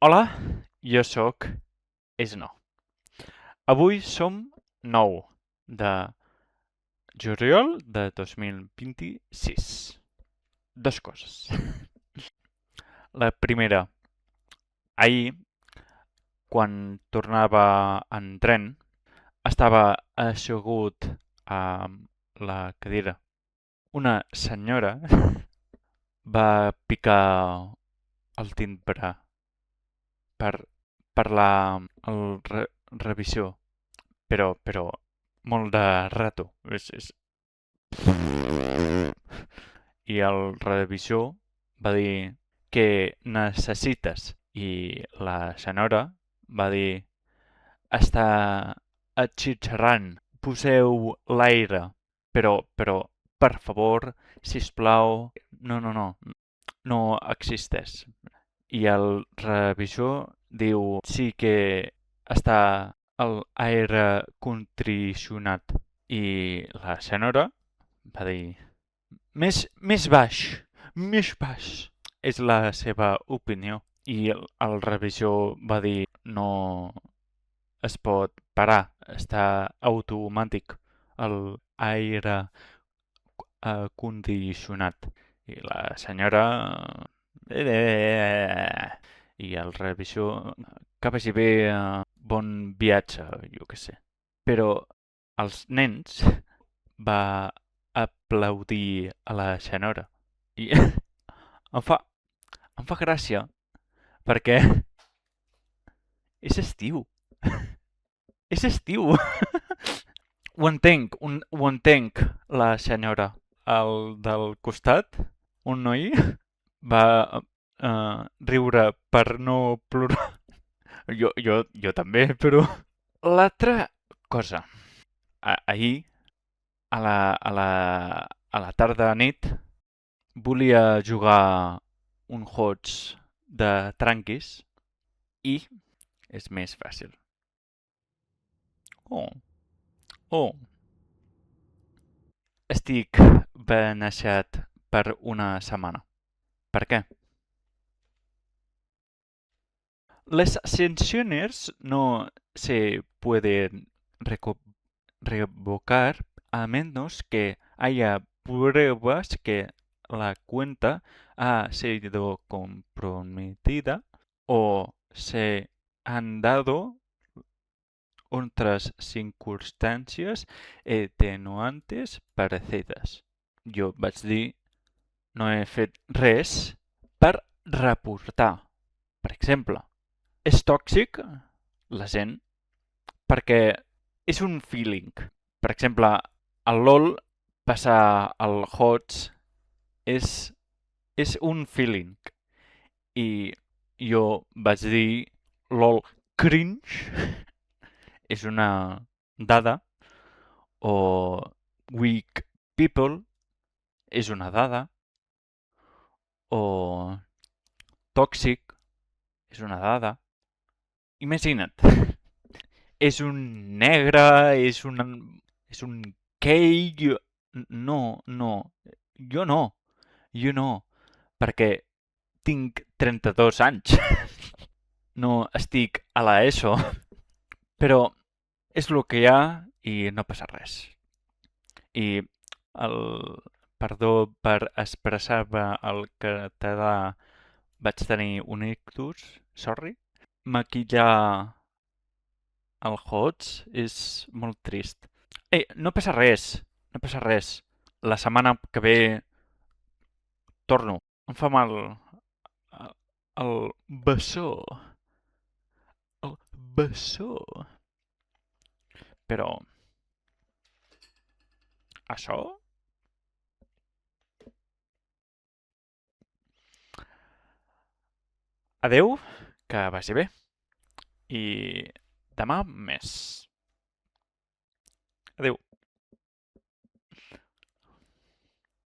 Hola, jo sóc Esno. Avui som 9 de juliol de 2026. Dos coses. La primera, ahir, quan tornava en tren, estava assegut a la cadira. Una senyora va picar el timbre per parlar el revisió, però molt de rato. I el revisor va dir què necessites i la senyora va dir està atxitxarrant, poseu l'aire, però per favor, si us plau, no existeix. I el revisor diu sí que està l'aire condicionat. I la senyora va dir més baix, més baix. És la seva opinió. I el revisor va dir no es pot parar, està automàtic el aire condicionat. I la senyora... I el revisor que vagi bé, bon viatge, jo què sé. Però els nens va aplaudir a la senyora. I em fa, em fa gràcia perquè és estiu. És estiu. Ho entenc, la senyora. El del costat, un noi, va riure per no plorar. Jo també, però... L'altra cosa. Ahir, a la tarda nit, volia jugar un jocs de tranquis i és més fàcil. Oh, oh, estic beneixat per una setmana. Per què? Les sanciones no se pueden revocar a menos que haya pruebas que la cuenta ha sido comprometida o se han dado otras circumstàncies atenuantes parecides. Jo vaig dir, no he fet res per reportar. Per exemple, és tòxic la gent perquè és un feeling. Per exemple, el LOL passar al HOTS és un feeling. I jo vaig dir LOL cringe és una dada o weak people és una dada o tòxic és una dada. Imagina't, és un negre, és un gay... No, no, jo no, jo no, perquè tinc 32 anys. No estic a l'ESO, però és el que hi ha i no passa res. I el perdó per expressar-me el català vaig tenir un ictus, sorry. Maquillar el HOTS és molt trist. Ei, no passa res, no passa res. La setmana que ve torno. Em fa mal el bessó. El bessó. Però això... Adeu, que vagi bé. I demà més.